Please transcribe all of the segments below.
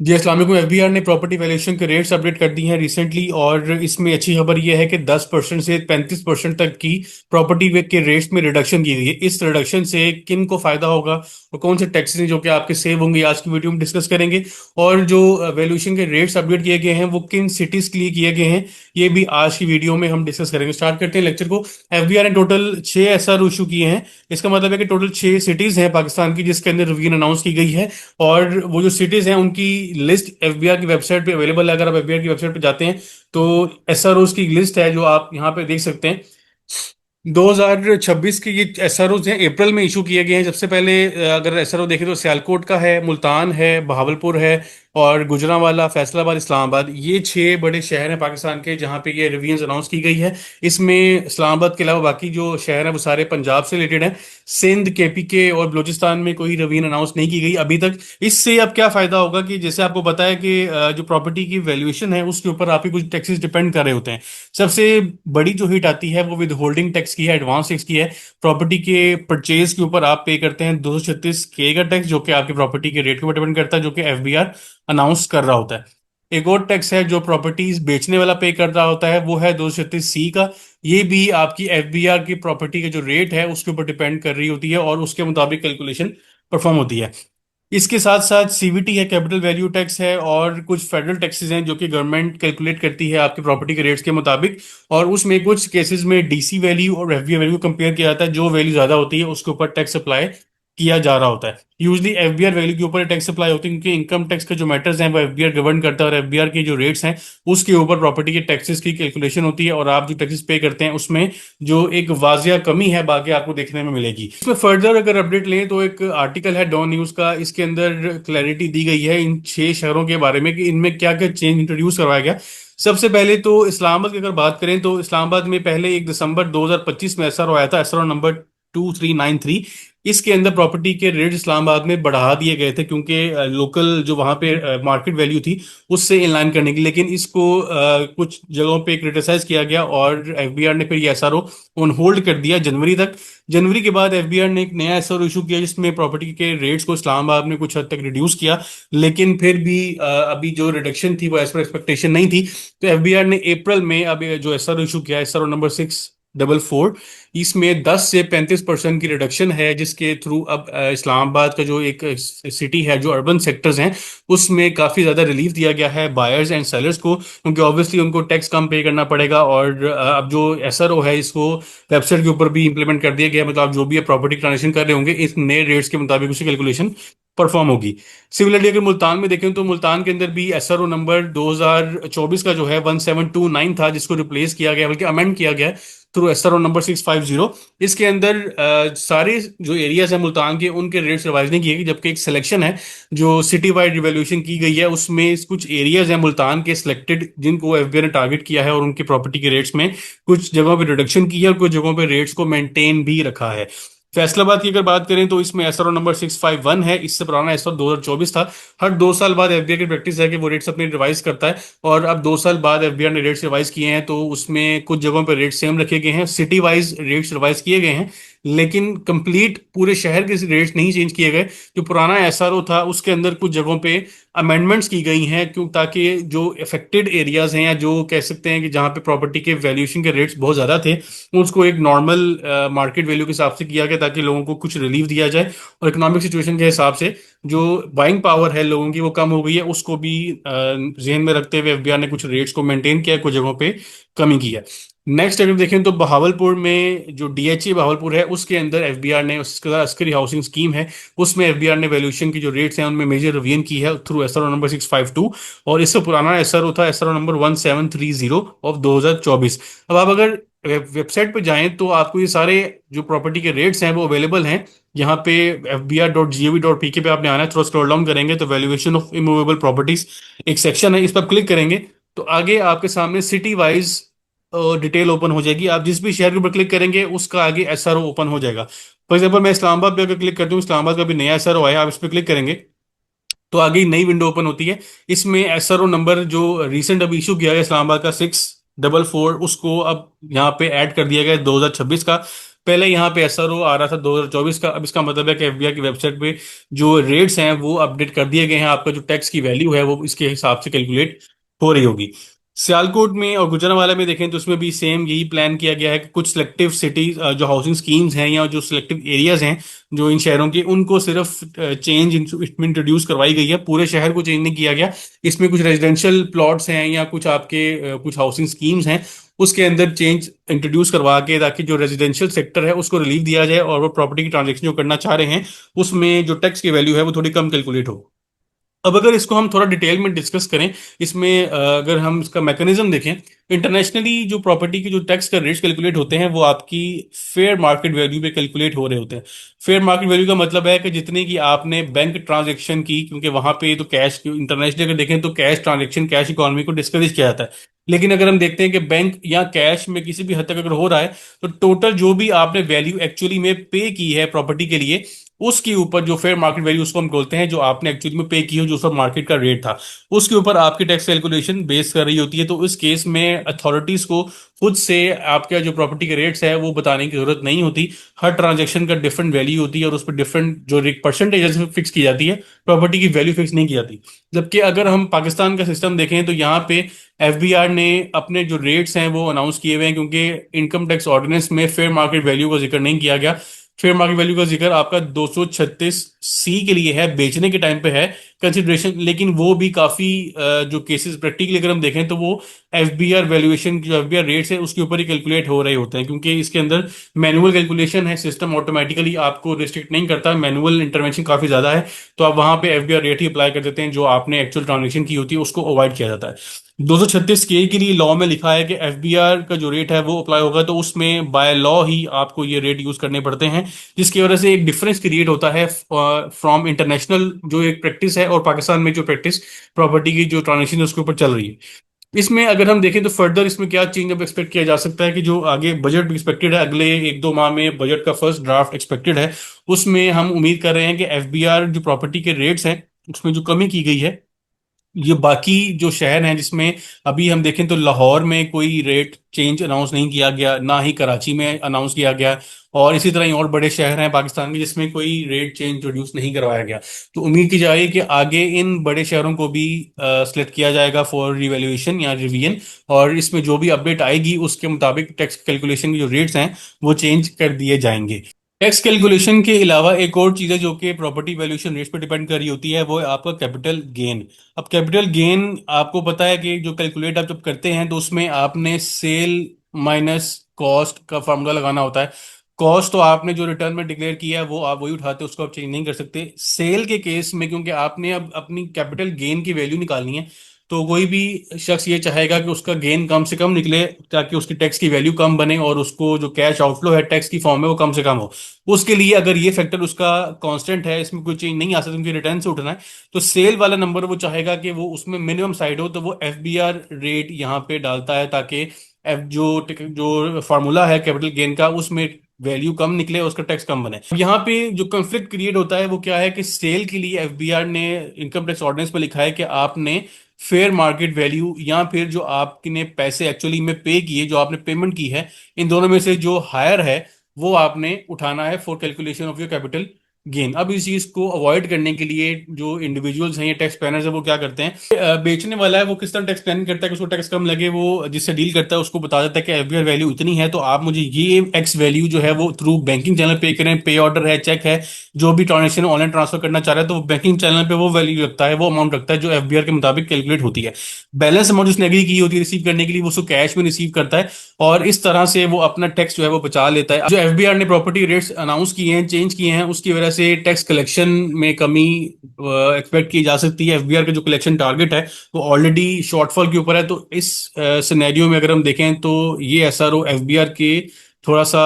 जी अस्सलाम वालेकुम। एफबीआर ने प्रॉपर्टी वैल्यूएशन के रेट्स अपडेट कर दी हैं रिसेंटली, और इसमें अच्छी खबर यह है कि 10% से 35% तक की प्रॉपर्टी के रेट्स में रिडक्शन की गई है। इस रिडक्शन से किन को फायदा होगा और कौन से टैक्सेस हैं जो कि आपके सेव होंगे, आज की वीडियो में डिस्कस करेंगे। और जो वैल्यूएशन के रेट्स अपडेट किए गए हैं वो किन सिटीज के लिए किए गए हैं, ये भी आज की वीडियो में हम डिस्कस करेंगे। स्टार्ट करते हैं लेक्चर को। एफबीआर ने टोटल 6 एसआर इशू किए हैं। इसका मतलब है कि टोटल 6 सिटीज हैं पाकिस्तान की जिसके अंदर रिवीजन अनाउंस की गई है। और वो जो सिटीज हैं उनकी लिस्ट एफबीआर की वेबसाइट पे अवेलेबल है। अगर आप एफबीआर की वेबसाइट पे जाते हैं तो एसआरओज की लिस्ट है जो आप यहाँ पे देख सकते हैं। 2026 के ये एसआरओज हैं, अप्रैल में इशू किए गए हैं। सबसे पहले अगर एसआरओ देखें तो सियालकोट का है, मुल्तान है, बहावलपुर है, और गुजरांवाला, फैसलाबाद, इस्लामाबाद, ये 6 बड़े शहर हैं पाकिस्तान के जहाँ पे ये रिवीजन अनाउंस की गई है। इसमें इस्लामाबाद के अलावा बाकी जो शहर हैं वो सारे पंजाब से रिलेटेड हैं। सिंध, केपीके और बलूचिस्तान में कोई रिवीजन अनाउंस नहीं की गई अभी तक। इससे अब क्या फायदा होगा कि जैसे आपको पता है कि जो प्रॉपर्टी की वैल्यूएशन है उसके ऊपर आपके कुछ टैक्सेस डिपेंड कर रहे होते हैं। सबसे बड़ी जो हिट आती है वो विद होल्डिंग टैक्स की है, एडवांस टैक्स की है। प्रॉपर्टी के परचेज के ऊपर आप पे करते हैं 236 के का टैक्स, जो कि आपकी प्रॉपर्टी के रेट के ऊपर डिपेंड करता है, जो कि एफबीआर अनाउंस कर रहा होता है। एक और टैक्स है जो प्रॉपर्टीज बेचने वाला पे कर रहा होता है, वो है 236 सी का। ये भी आपकी एफबीआर की प्रॉपर्टी का जो रेट है उसके ऊपर डिपेंड कर रही होती है और उसके मुताबिक कैलकुलेशन परफॉर्म होती है। इसके साथ साथ सीवीटी है, कैपिटल वैल्यू टैक्स है, और कुछ फेडरल टैक्सेस हैं जो कि गवर्नमेंट कैलकुलेट करती है आपकी प्रॉपर्टी के रेट्स के मुताबिक। और उसमें कुछ केसेस में डीसी वैल्यू और एफबीआर वैल्यू कंपेयर किया जाता है। जो वैल्यू ज्यादा होती है उसके ऊपर टैक्स अप्लाई किया जा रहा होता है। यूजली एफबीआर वैल्यू के ऊपर टैक्स अप्लाई होती है क्योंकि इनकम टैक्स के जो मैटर्स हैं वो एफबीआर गवर्न करता है, और एफबीआर के जो रेट्स हैं उसके ऊपर प्रॉपर्टी के टैक्सेस की कैलकुलेशन होती है। और आप जो टैक्सेस पे करते हैं उसमें जो एक वाजिया कमी है बाकी आपको देखने में मिलेगी। इसमें फर्दर अगर अपडेट लें तो एक आर्टिकल है डॉन न्यूज का, इसके अंदर क्लैरिटी दी गई है इन 6 शहरों के बारे में कि इनमें क्या क्या चेंज इंट्रोड्यूस करवाया गया। सबसे पहले तो इस्लामाबाद की अगर बात करें तो इस्लामाबाद में पहले 1 दिसंबर 2025 में एसआर आया था, एसआर नंबर 2393। इसके अंदर प्रॉपर्टी के रेट इस्लामाबाद में बढ़ा दिए गए थे क्योंकि लोकल जो वहां पे मार्केट वैल्यू थी उससे इनलाइन करने की। लेकिन इसको कुछ जगहों पे क्रिटिसाइज किया गया और एफबीआर ने फिर ये एसआरओ ऑन होल्ड कर दिया जनवरी तक। जनवरी के बाद एफबीआर ने एक नया एसआरओ इशू किया जिसमें प्रॉपर्टी के रेट्स को इस्लामाबाद में कुछ हद तक रिड्यूस किया। लेकिन फिर भी अभी जो रिडक्शन थी वो एज पर एक्सपेक्टेशन नहीं थी। तो एफबीआर ने अप्रैल में अब ये जो एसआरओ इशू किया, एसआरओ नंबर 644, इसमें 10 से 35% की रिडक्शन है, जिसके थ्रू अब इस्लामाबाद का जो एक सिटी है, जो अर्बन सेक्टर्स हैं, उसमें काफी ज्यादा रिलीफ दिया गया है बायर्स एंड सेलर्स को, क्योंकि ऑब्वियसली उनको टैक्स कम पे करना पड़ेगा। और अब जो एसआरओ है इसको वेबसाइट के ऊपर भी इंप्लीमेंट कर दिया गया है। मतलब आप जो भी प्रॉपर्टी ट्रांजेक्शन कर रहे होंगे इस नए रेट्स के मुताबिक उसी कैलकुलेशन परफॉर्म होगी। सिमिलरली अगर मुल्तान में देखें तो मुल्तान के अंदर भी एसआरओ नंबर 2024 का जो है 1729 था, जिसको रिप्लेस किया गया, बल्कि अमेंड किया गया थ्रू एसआरओ नंबर 650। इसके अंदर सारे जो एरियाज हैं मुल्तान के उनके रेट्स रिवाइज नहीं किए गए, जबकि एक सिलेक्शन है जो सिटी वाइड रिवोल्यूशन की गई है उसमें कुछ एरियाज हैं मुल्तान के सिलेक्टेड जिनको एफबीआई ने टारगेट किया है और उनकी प्रॉपर्टी के रेट्स में कुछ जगहों पे रिडक्शन की है और कुछ जगहों पे रेट्स को मेंटेन भी रखा है। फैसलाबाद की अगर बात करें तो इसमें एसआरओ नंबर 651 है, इससे पुराना एसआरओ 2024 था। हर 2 साल बाद एफबीआई की प्रैक्टिस है कि वो रेट्स अपने रिवाइज करता है, और अब 2 साल बाद एफबीआई ने रेट्स रिवाइज किए हैं तो उसमें कुछ जगहों पर रेट सेम रखे गए हैं, सिटी वाइज रेट्स रिवाइज किए गए हैं। लेकिन कंप्लीट पूरे शहर के रेट्स नहीं चेंज किए गए। जो पुराना एसआरओ था उसके अंदर कुछ जगहों पे अमेंडमेंट्स की गई हैं, क्यों, ताकि जो अफेक्टेड एरियाज हैं या जो कह सकते हैं कि जहाँ पे प्रॉपर्टी के वैल्यूएशन के रेट्स बहुत ज़्यादा थे, उसको एक नॉर्मल मार्केट वैल्यू के हिसाब से किया गया ताकि लोगों को कुछ रिलीफ दिया जाए। और इकोनॉमिक सिचुएशन के हिसाब से जो बाइंग पावर है लोगों की वो कम हो गई है, उसको भी जहन में रखते हुए एफबीआर ने कुछ रेट्स को मेंटेन किया है, कुछ जगहों पे कमी की है। नेक्स्ट अगर देखें तो बहावलपुर में जो डीएचए बहावलपुर है उसके अंदर एफबीआर ने उसका अस्करी हाउसिंग स्कीम है, उसमें एफबीआर ने वैल्यूएशन की जो रेट्स हैं उनमें मेजर रिवीजन की है थ्रू एसआरओ नंबर 652। और इससे पुराना एसआरओ था एसआरओ नंबर 1730 ऑफ 2024। अब आप अगर वेबसाइट पे जाएं तो आपको ये सारे जो प्रॉपर्टी के रेट्स हैं वो अवेलेबल हैं। यहाँ पे fbr.gov.pk पे आपने आना है, थोड़ा स्क्रॉल डाउन करेंगे तो वैल्यूएशन ऑफ इमूवेबल प्रॉपर्टीज एक सेक्शन है, इस पर क्लिक करेंगे तो आगे आपके सामने सिटी वाइज डिटेल ओपन हो जाएगी। आप जिस भी शहर के ऊपर क्लिक करेंगे उसका आगे एसआरओ ओपन हो जाएगा। फॉर एग्जाम्पल मैं इस्लामाबाद पे अगर क्लिक करती हूँ, इस्लामाबाद का भी नया एसआरओ आया, आप इस पर क्लिक करेंगे तो आगे एक नई विंडो ओपन होती है। इसमें एसआरओ नंबर जो रिसेंट अभी इशू किया गया इस्लामाबाद का 644, उसको अब यहाँ पे ऐड कर दिया गया 2026 का। पहले यहाँ पे एसआरओ आ रहा था 2024 का। अब इसका मतलब है कि एफबीआई की वेबसाइट पे जो रेट्स हैं वो अपडेट कर दिए गए हैं, आपका जो टैक्स की वैल्यू है वो इसके हिसाब से कैलकुलेट हो रही होगी। सियालकोट में और गुजरांवाला में देखें तो उसमें भी सेम यही प्लान किया गया है कि कुछ सिलेक्टिव सिटीज जो हाउसिंग स्कीम्स हैं या जो सिलेक्टिव एरियाज हैं जो इन शहरों के, उनको सिर्फ चेंज इसमें इंट्रोड्यूस करवाई गई है, पूरे शहर को चेंज नहीं किया गया। इसमें कुछ रेजिडेंशियल प्लॉट्स हैं या कुछ आपके कुछ हाउसिंग स्कीम्स हैं, उसके अंदर चेंज इंट्रोड्यूस करवा के, ताकि जो रेजिडेंशियल सेक्टर है उसको रिलीफ दिया जाए और वो प्रॉपर्टी की ट्रांजेक्शन जो करना चाह रहे हैं उसमें जो टैक्स की वैल्यू है वो थोड़ी कम कैलकुलेट हो। अब अगर इसको हम थोड़ा डिटेल में डिस्कस करें, इसमें अगर हम इसका मैकेनिज्म देखें, इंटरनेशनली जो प्रॉपर्टी की जो टैक्स का रेट्स कैलकुलेट होते हैं वो आपकी फेयर मार्केट वैल्यू पे कैलकुलेट हो रहे होते हैं। फेयर मार्केट वैल्यू का मतलब है कि जितने की आपने बैंक ट्रांजेक्शन की, क्योंकि वहां पे तो कैश, इंटरनेशनली अगर देखें तो कैश ट्रांजेक्शन, कैश इकोनॉमी को डिस्करेज किया जाता है। लेकिन अगर हम देखते हैं कि बैंक या कैश में किसी भी हद तक अगर हो रहा है, तो टोटल जो भी आपने वैल्यू एक्चुअली में पे की है प्रॉपर्टी के लिए, उसके ऊपर जो फेयर मार्केट वैल्यू उसको हम बोलते हैं, जो आपने एक्चुअली में पे की हो, जो उसका मार्केट का रेट था, उसके ऊपर आपकी टैक्स कैलकुलेशन बेस कर रही होती है। तो इस केस में अथॉरिटीज को खुद से आपका जो प्रॉपर्टी के रेट्स है वो बताने की जरूरत नहीं होती। हर ट्रांजैक्शन का डिफरेंट वैल्यू होती है और उस पर डिफरेंट जो परसेंटेज फिक्स की जाती है, प्रॉपर्टी की वैल्यू फिक्स नहीं की जाती। जबकि अगर हम पाकिस्तान का सिस्टम देखें तो यहाँ पे एफबीआर ने अपने जो रेट्स हैं वो अनाउंस किए हुए हैं, क्योंकि इनकम टैक्स ऑर्डिनेंस में फेयर मार्केट वैल्यू का जिक्र नहीं किया गया। फेयर मार्केट वैल्यू का जिक्र आपका 236 सी के लिए है, बेचने के टाइम पे है कंसिडरेशन। लेकिन वो भी काफी जो केसेस प्रैक्टिकली अगर हम देखें तो वो एफबीआर वैल्यूएशन, जो एफबीआर रेट्स है उसके ऊपर ही कैलकुलेट हो रहे होते हैं, क्योंकि इसके अंदर मैनुअल कैलकुलेशन है, सिस्टम ऑटोमेटिकली आपको रिस्ट्रिक्ट नहीं करता, मैनुअल इंटरवेंशन काफी ज्यादा है। तो आप वहां पे एफबीआर रेट ही अप्लाई कर देते हैं, जो आपने एक्चुअल ट्रांजेक्शन की होती है उसको अवॉइड किया जाता है। 236 के लिए लॉ में लिखा है कि एफबीआर का जो रेट है वो अप्लाई होगा, तो उसमें बाय लॉ ही आपको ये रेट यूज करने पड़ते हैं, जिसकी वजह से एक डिफरेंस क्रिएट होता है फ्रॉम इंटरनेशनल जो एक प्रैक्टिस है और पाकिस्तान में जो प्रैक्टिस प्रॉपर्टी की जो ट्रांजेक्शन है उसके ऊपर चल रही है। इसमें अगर हम देखें तो फर्दर इसमें क्या चेंज अब एक्सपेक्ट किया जा सकता है कि जो आगे बजट भी एक्सपेक्टेड है, अगले 1-2 माह में बजट का फर्स्ट ड्राफ्ट एक्सपेक्टेड है, उसमें हम उम्मीद कर रहे हैं कि एफबीआर जो प्रॉपर्टी के रेट्स हैं उसमें जो कमी की गई है, ये बाकी जो शहर हैं जिसमें अभी हम देखें तो लाहौर में कोई रेट चेंज अनाउंस नहीं किया गया, ना ही कराची में अनाउंस किया गया, और इसी तरह ही और बड़े शहर हैं पाकिस्तान में जिसमें कोई रेट चेंज इंट्रोड्यूस नहीं करवाया गया। तो उम्मीद की जा रही है कि आगे इन बड़े शहरों को भी सिलेक्ट किया जाएगा फॉर रिवैल्यूएशन या रिवीजन, और इसमें जो भी अपडेट आएगी उसके मुताबिक टैक्स कैलकुलेशन के जो रेट्स हैं वो चेंज कर दिए जाएंगे। टैक्स कैलकुलेशन के अलावा एक और चीज़ है जो कि प्रॉपर्टी वैल्यूएशन रेट्स पर डिपेंड कर रही होती है, वो है आपका कैपिटल गेन। अब कैपिटल गेन आपको पता है कि जो कैलकुलेट आप जब करते हैं तो उसमें आपने सेल माइनस कॉस्ट का फार्मूला लगाना होता है। कॉस्ट तो आपने जो रिटर्न में डिक्लेयर किया है वो आप वही उठाते हैं, उसको आप चेंज नहीं कर सकते। सेल के केस में क्योंकि आपने अब अपनी कैपिटल गेन की वैल्यू निकालनी है, तो कोई भी शख्स ये चाहेगा कि उसका गेन कम से कम निकले, ताकि उसकी टैक्स की वैल्यू कम बने और उसको जो कैश आउटफ्लो है टैक्स की फॉर्म में वो कम से कम हो। उसके लिए अगर ये फैक्टर उसका कांस्टेंट है, इसमें कोई चेंज नहीं आ सकती, उनकी रिटर्न से उठना है, तो सेल वाला नंबर वो चाहेगा कि वो उसमें मिनिमम साइड हो, तो वो एफबीआर रेट यहाँ पे डालता है, ताकि एफ जो फार्मूला है कैपिटल गेन का उसमें वैल्यू कम निकले और उसका टैक्स कम बने। यहाँ पे जो कंफ्लिक्ट क्रिएट होता है वो क्या है कि सेल के लिए एफबीआर ने इनकम टैक्स ऑर्डिनेंस पर लिखा है कि आपने फेयर मार्केट वैल्यू या फिर जो आपने पैसे एक्चुअली में पे किए, जो आपने पेमेंट की है, इन दोनों में से जो हायर है वो आपने उठाना है for calculation of your capital gain. अब इस चीज को अवॉइड करने के लिए जो इंडिविजुअल्स हैं या टैक्स प्लानर्स है वो क्या करते हैं, बेचने वाला है वो किस तरह टैक्स प्लानिंग करता है कि उसको टैक्स कम लगे, वो जिससे डील करता है उसको बता देता है कि एफबीआर वैल्यू इतनी है तो आप मुझे ये एक्स वैल्यू जो है वो थ्रू बैंकिंग चैनल पे करें, पे ऑर्डर है, चेक है, जो भी ट्रांजेक्शन ऑनलाइन ट्रांसफर करना चाह रहा है तो वो बैंकिंग चैनल पे वो वैल्यू रखता है, वो अमाउंट रखता है जो एफबीआर के मुताबिक कैलकुलेट होती है। बैलेंस अमाउंट उसने एग्री की होती है रिसीव करने के लिए, वो उसको कैश में रिसीव करता है, और इस तरह से वो अपना टैक्स जो है वो बचा लेता है। जो एफबीआर ने प्रॉपर्टी रेट्स अनाउंस किए हैं, चेंज किए हैं, उसकी वजह से टैक्स कलेक्शन में कमी एक्सपेक्ट की जा सकती है। एफबीआर का जो कलेक्शन टारगेट है वो ऑलरेडी शॉर्टफॉल के ऊपर है, तो इस सिनेरियो में अगर हम देखें तो ये एसआरओ एफबीआर के थोड़ा सा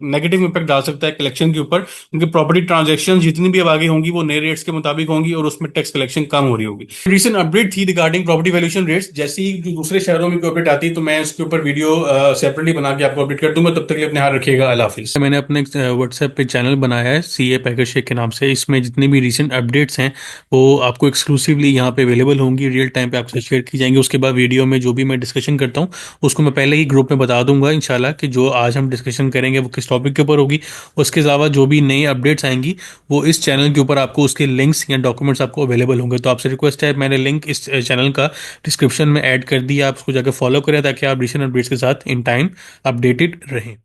नेगेटिव इंपैक्ट डाल सकता है कलेक्शन के ऊपर, क्योंकि प्रॉपर्टी ट्रांजैक्शन जितनी भी अब आगे होंगी वो नए रेट्स के मुताबिक होंगी और उसमें टैक्स कलेक्शन कम हो रही होगी। रिसेंट अपडेट थी रिगार्डिंग प्रॉपर्टी वैल्यूएशन रेट्स, जैसे ही जो दूसरे शहरों में कोई अपडेट आती है तो मैं उसके ऊपर वीडियो सेपरेटली बना के आपको अपडेट कर दूंगा। तब तक के लिए अपने ध्यान रखिएगा। अल्लाह हाफिज। मैंने अपने व्हाट्सएप पे चैनल बनाया है सीए पैकेज शेख के नाम से, इसमें जितनी भी रिसेंट अपडेट्स हैं वो आपको एक्सक्लूसिवली यहाँ पे अवेलेबल होंगी, रियल टाइम पे आपसे शेयर की जाएंगी। उसके बाद वीडियो में जो भी मैं डिस्कशन करता हूँ उसको मैं पहले ही ग्रुप में बता दूंगा इंशाल्लाह, कि जो आज हम डिस्कशन करेंगे वो किस टॉपिक के ऊपर होगी। उसके अलावा जो भी नई अपडेट्स आएंगी वो इस चैनल के ऊपर आपको उसके लिंक्स या डॉक्यूमेंट्स आपको अवेलेबल होंगे। तो आपसे रिक्वेस्ट है, मैंने लिंक इस चैनल का डिस्क्रिप्शन में ऐड कर दिया, आप उसको जाकर फॉलो करें ताकि आप रिसेंट अपडेट्स के साथ इन टाइम अपडेटेड रहें।